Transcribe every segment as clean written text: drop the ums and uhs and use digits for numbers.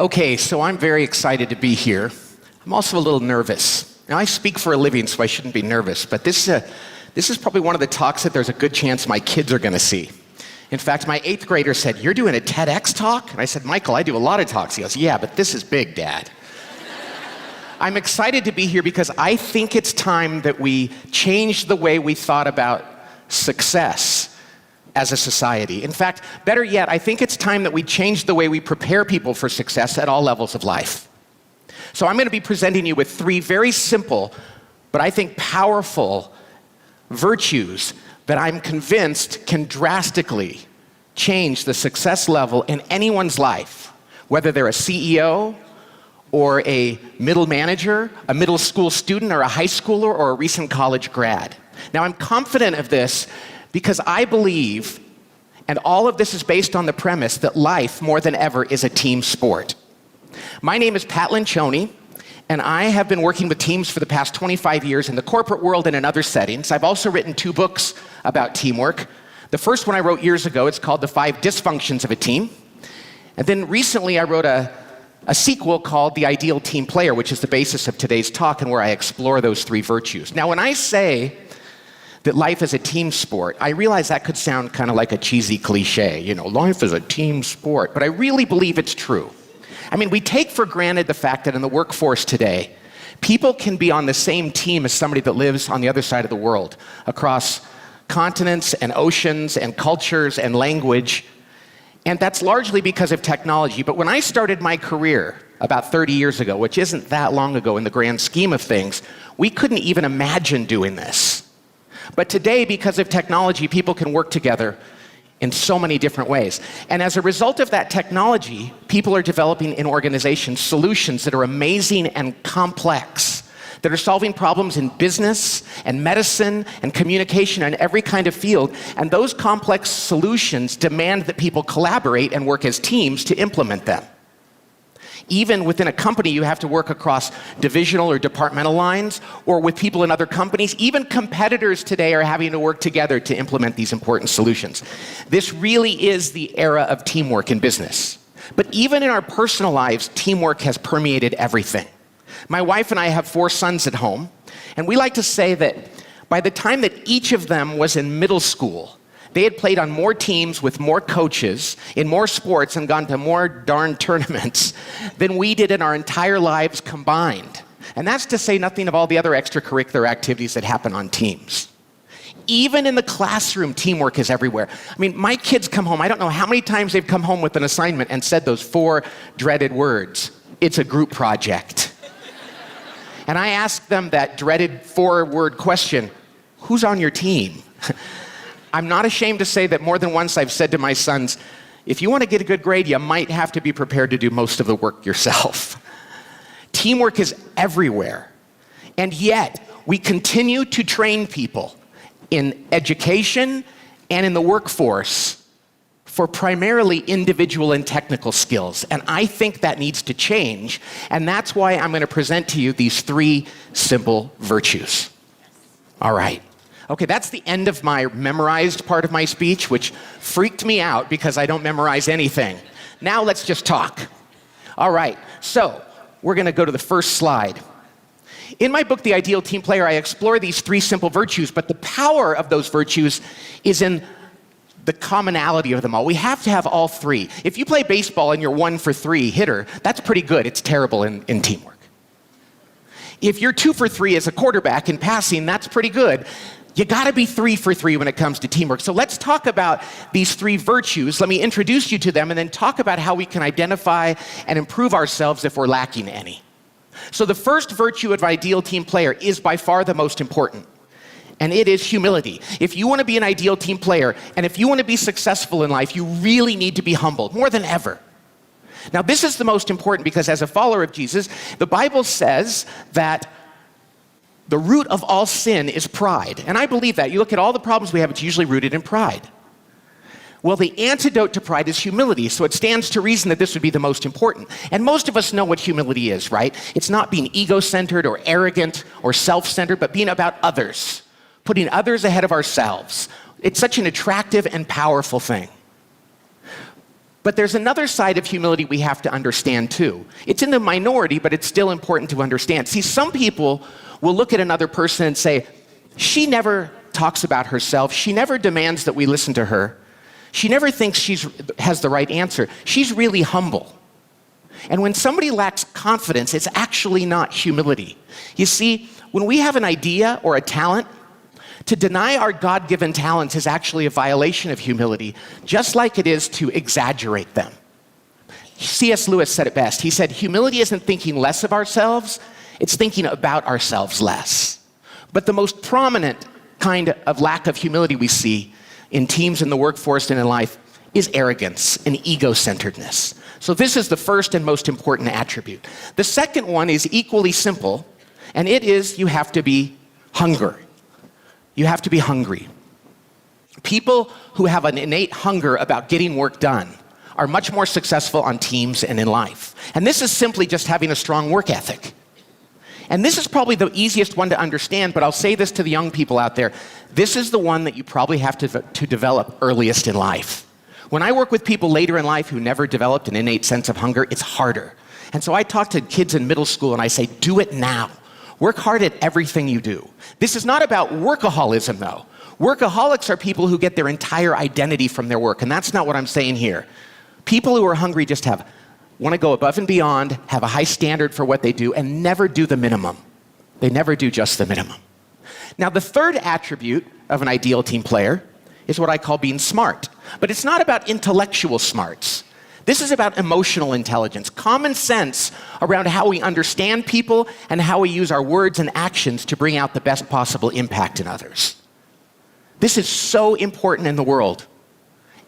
Okay, so I'm very excited to be here. I'm also a little nervous. Now, I speak for a living, so I shouldn't be nervous, but this is probably one of the talks that there's a good chance my kids are going to see. In fact, my 8th grader said, "You're doing a TEDx talk?" And I said, "Michael, I do a lot of talks." He goes, "Yeah, but this is big, Dad." I'm excited to be here because I think it's time that we change the way we thought about success as a society. In fact, better yet, I think it's time that we change the way we prepare people for success at all levels of life. So I'm going to be presenting you with 3 very simple, but I think powerful virtues that I'm convinced can drastically change the success level in anyone's life, whether they're a CEO or a middle manager, a middle school student, or a high schooler, or a recent college grad. Now, I'm confident of this because I believe, and all of this is based on the premise, that life, more than ever, is a team sport. My name is Pat Lencioni, and I have been working with teams for the past 25 years in the corporate world and in other settings. I've also written 2 books about teamwork. The first one I wrote years ago, it's called The 5 Dysfunctions of a Team. And then recently I wrote a sequel called The Ideal Team Player, which is the basis of today's talk and where I explore those 3 virtues. Now, when I say that life is a team sport, I realize that could sound kind of like a cheesy cliche, life is a team sport, but I really believe it's true. I mean, we take for granted the fact that in the workforce today, people can be on the same team as somebody that lives on the other side of the world, across continents and oceans and cultures and language, and that's largely because of technology. But when I started my career about 30 years ago, which isn't that long ago in the grand scheme of things, we couldn't even imagine doing this. But today, because of technology, people can work together in so many different ways. And as a result of that technology, people are developing in organizations solutions that are amazing and complex, that are solving problems in business and medicine and communication and every kind of field. And those complex solutions demand that people collaborate and work as teams to implement them. Even within a company, you have to work across divisional or departmental lines, or with people in other companies. Even competitors today are having to work together to implement these important solutions. This really is the era of teamwork in business. But even in our personal lives, teamwork has permeated everything. My wife and I have 4 sons at home, and we like to say that by the time that each of them was in middle school, they had played on more teams with more coaches, in more sports, and gone to more darn tournaments than we did in our entire lives combined. And that's to say nothing of all the other extracurricular activities that happen on teams. Even in the classroom, teamwork is everywhere. I mean, my kids come home, I don't know how many times they've come home with an assignment and said those 4 dreaded words. It's a group project. And I ask them that dreaded 4-word question, who's on your team? I'm not ashamed to say that more than once I've said to my sons, if you want to get a good grade, you might have to be prepared to do most of the work yourself. Teamwork is everywhere. And yet, we continue to train people in education and in the workforce for primarily individual and technical skills. And I think that needs to change. And that's why I'm going to present to you these 3 simple virtues. All right. Okay, that's the end of my memorized part of my speech, which freaked me out because I don't memorize anything. Now let's just talk. All right, so we're going to go to the first slide. In my book, The Ideal Team Player, I explore these 3 simple virtues, but the power of those virtues is in the commonality of them all. We have to have all 3. If you play baseball and you're 1 for 3 hitter, that's pretty good. It's terrible in teamwork. If you're 2 for 3 as a quarterback in passing, that's pretty good. You gotta be 3 for 3 when it comes to teamwork. So let's talk about these 3 virtues. Let me introduce you to them and then talk about how we can identify and improve ourselves if we're lacking any. So the first virtue of ideal team player is by far the most important, and it is humility. If you want to be an ideal team player, and if you want to be successful in life, you really need to be humble, more than ever. Now this is the most important because as a follower of Jesus, the Bible says that the root of all sin is pride. And I believe that. You look at all the problems we have, it's usually rooted in pride. Well, the antidote to pride is humility, so it stands to reason that this would be the most important. And most of us know what humility is, right? It's not being ego-centered or arrogant or self-centered, but being about others, putting others ahead of ourselves. It's such an attractive and powerful thing. But there's another side of humility we have to understand too. It's in the minority, but it's still important to understand. See, some people will look at another person and say, she never talks about herself. She never demands that we listen to her. She never thinks she has the right answer. She's really humble. And when somebody lacks confidence, it's actually not humility. You see, when we have an idea or a talent, to deny our God-given talents is actually a violation of humility, just like it is to exaggerate them. C.S. Lewis said it best. He said, humility isn't thinking less of ourselves, it's thinking about ourselves less. But the most prominent kind of lack of humility we see in teams, in the workforce, and in life is arrogance and ego-centeredness. So this is the first and most important attribute. The second one is equally simple, and it is you have to be hungry. You have to be hungry. People who have an innate hunger about getting work done are much more successful on teams and in life. And this is simply just having a strong work ethic. And this is probably the easiest one to understand, but I'll say this to the young people out there. This is the one that you probably have to develop earliest in life. When I work with people later in life who never developed an innate sense of hunger, it's harder. And so I talk to kids in middle school and I say, do it now. Work hard at everything you do. This is not about workaholism, though. Workaholics are people who get their entire identity from their work, and that's not what I'm saying here. People who are hungry just want to go above and beyond, have a high standard for what they do, and never do the minimum. They never do just the minimum. Now, the third attribute of an ideal team player is what I call being smart. But it's not about intellectual smarts. This is about emotional intelligence, common sense around how we understand people and how we use our words and actions to bring out the best possible impact in others. This is so important in the world.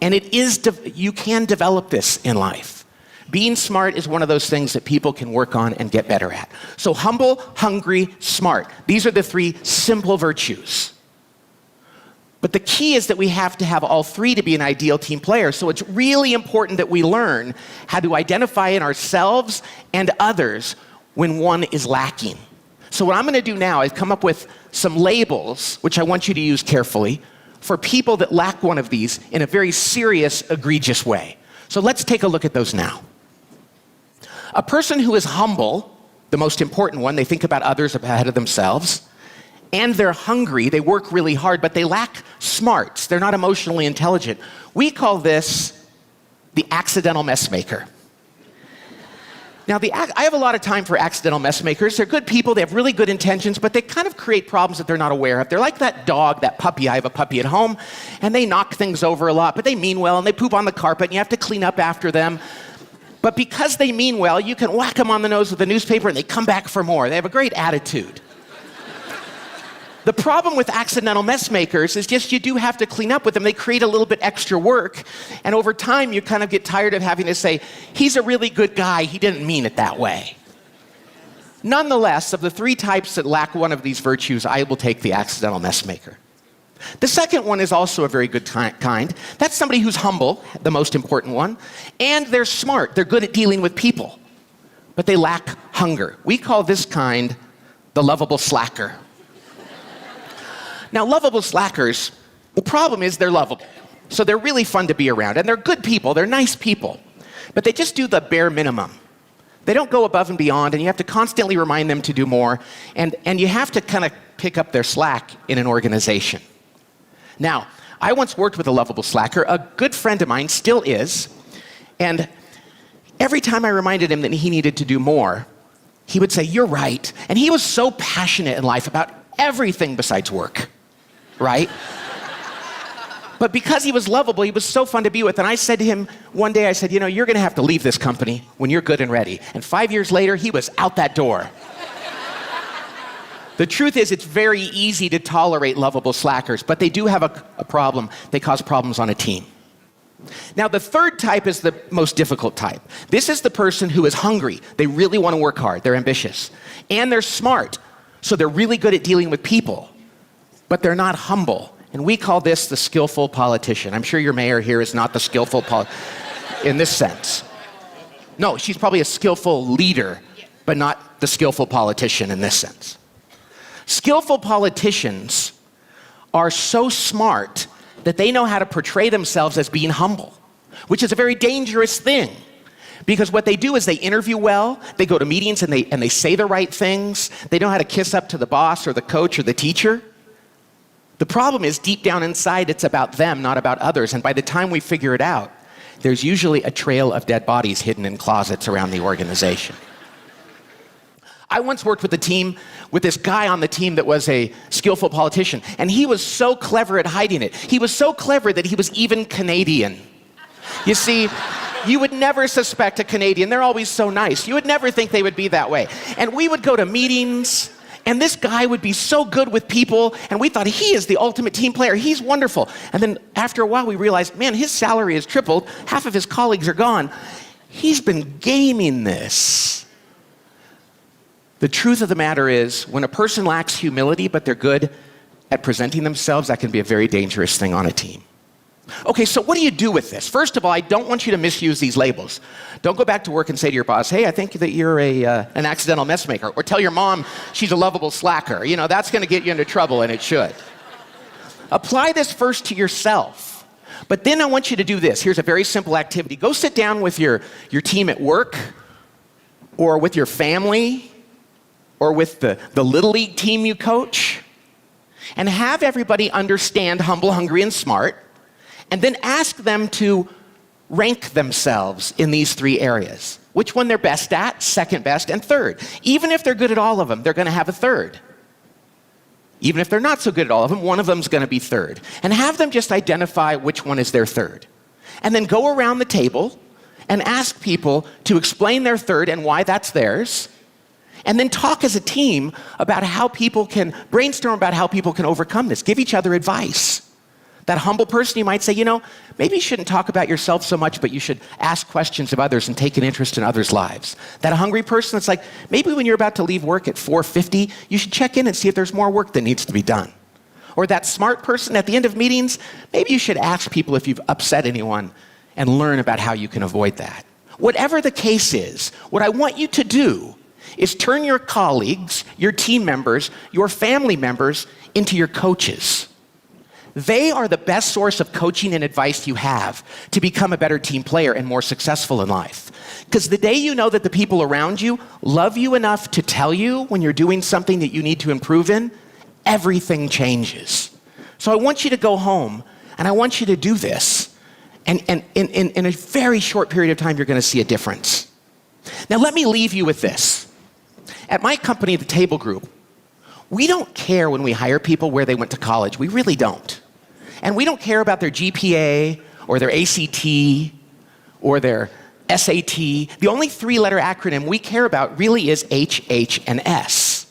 And you can develop this in life. Being smart is one of those things that people can work on and get better at. So humble, hungry, smart. These are the three simple virtues. But the key is that we have to have all three to be an ideal team player. So it's really important that we learn how to identify in ourselves and others when one is lacking. So what I'm going to do now is come up with some labels, which I want you to use carefully, for people that lack one of these in a very serious, egregious way. So let's take a look at those now. A person who is humble, the most important one, they think about others ahead of themselves, and they're hungry, they work really hard, but they lack smarts. They're not emotionally intelligent. We call this the accidental mess maker. Now, I have a lot of time for accidental mess makers. They're good people, they have really good intentions, but they kind of create problems that they're not aware of. They're like that dog, that puppy. I have a puppy at home, and they knock things over a lot, but they mean well, and they poop on the carpet, and you have to clean up after them. But because they mean well, you can whack them on the nose with a newspaper, and they come back for more. They have a great attitude. The problem with accidental mess makers is just you do have to clean up with them. They create a little bit extra work, and over time you kind of get tired of having to say, he's a really good guy, he didn't mean it that way. Nonetheless, of the three types that lack one of these virtues, I will take the accidental mess maker. The second one is also a very good kind. That's somebody who's humble, the most important one, and they're smart. They're good at dealing with people, but they lack hunger. We call this kind the lovable slacker. Now, lovable slackers, the problem is they're lovable. So they're really fun to be around, and they're good people, they're nice people, but they just do the bare minimum. They don't go above and beyond, and you have to constantly remind them to do more, and you have to kind of pick up their slack in an organization. Now, I once worked with a lovable slacker. A good friend of mine still is, and every time I reminded him that he needed to do more, he would say, "You're right." And he was so passionate in life about everything besides work, right? But because he was lovable, he was so fun to be with. And I said to him one day, I said, "You know, you're going to have to leave this company when you're good and ready." And 5 years later, he was out that door. The truth is, it's very easy to tolerate lovable slackers, but they do have a problem. They cause problems on a team. Now, the third type is the most difficult type. This is the person who is hungry. They really want to work hard. They're ambitious. And they're smart. So they're really good at dealing with people. But they're not humble. And we call this the skillful politician. I'm sure your mayor here is not the skillful in this sense. No, she's probably a skillful leader, but not the skillful politician in this sense. Skillful politicians are so smart that they know how to portray themselves as being humble. which is a very dangerous thing. Because what they do is they interview well, they go to meetings and they say the right things, they know how to kiss up to the boss or the coach or the teacher. The problem is deep down inside it's about them, not about others, and by the time we figure it out, there's usually a trail of dead bodies hidden in closets around the organization. I once worked with a team with this guy on the team that was a skillful politician, and he was so clever at hiding it. He was so clever that he was even Canadian. You see, you would never suspect a Canadian. They're always so nice. You would never think they would be that way. And we would go to meetings, and this guy would be so good with people, and we thought he is the ultimate team player. He's wonderful. And then after a while, we realized, man, his salary has tripled. Half of his colleagues are gone. He's been gaming this. The truth of the matter is, when a person lacks humility, but they're good at presenting themselves, that can be a very dangerous thing on a team. Okay, so what do you do with this? First of all, I don't want you to misuse these labels. Don't go back to work and say to your boss, hey, I think that you're an accidental mess maker. Or tell your mom she's a lovable slacker. You know, that's going to get you into trouble, and it should. Apply this first to yourself. But then I want you to do this. Here's a very simple activity. Go sit down with your team at work, or with your family, or with the Little League team you coach, and have everybody understand humble, hungry, and smart, and then ask them to rank themselves in these three areas. Which one they're best at, second best, and third. Even if they're good at all of them, they're going to have a third. Even if they're not so good at all of them, one of them's going to be third. And have them just identify which one is their third. And then go around the table and ask people to explain their third and why that's theirs. And then talk as a team about how people can brainstorm about how people can overcome this. Give each other advice. That humble person, you might say, you know, maybe you shouldn't talk about yourself so much, but you should ask questions of others and take an interest in others' lives. That hungry person, it's like, maybe when you're about to leave work at 4:50, you should check in and see if there's more work that needs to be done. Or that smart person at the end of meetings, maybe you should ask people if you've upset anyone and learn about how you can avoid that. Whatever the case is, what I want you to do is turn your colleagues, your team members, your family members into your coaches. They are the best source of coaching and advice you have to become a better team player and more successful in life. Because the day you know that the people around you love you enough to tell you when you're doing something that you need to improve in, everything changes. So I want you to go home and I want you to do this. And in a very short period of time, you're going to see a difference. Now let me leave you with this. At my company, the Table Group, we don't care when we hire people where they went to college. We really don't. And we don't care about their GPA or their ACT or their SAT. The only three-letter acronym we care about really is H, H, and S.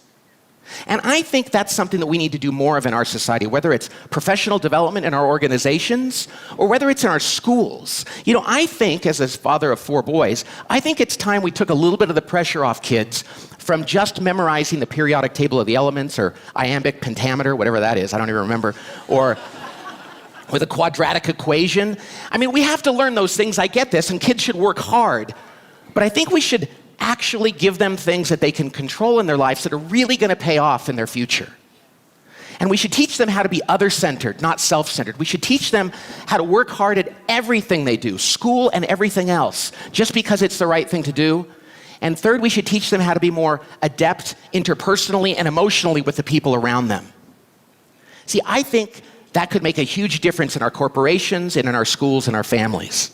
And I think that's something that we need to do more of in our society, whether it's professional development in our organizations or whether it's in our schools. You know, I think, as a father of 4 boys, I think it's time we took a little bit of the pressure off kids from just memorizing the periodic table of the elements or iambic pentameter, whatever that is, I don't even remember, or the quadratic equation. I mean, we have to learn those things, I get this, and kids should work hard. But I think we should actually give them things that they can control in their lives that are really going to pay off in their future. And we should teach them how to be other-centered, not self-centered. We should teach them how to work hard at everything they do, school and everything else, just because it's the right thing to do. And third, we should teach them how to be more adept interpersonally and emotionally with the people around them. See, I think that could make a huge difference in our corporations and in our schools and our families.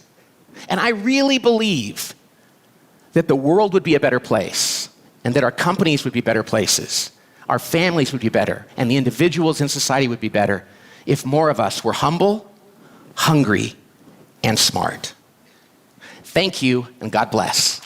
And I really believe that the world would be a better place and that our companies would be better places. Our families would be better and the individuals in society would be better if more of us were humble, hungry, and smart. Thank you, and God bless.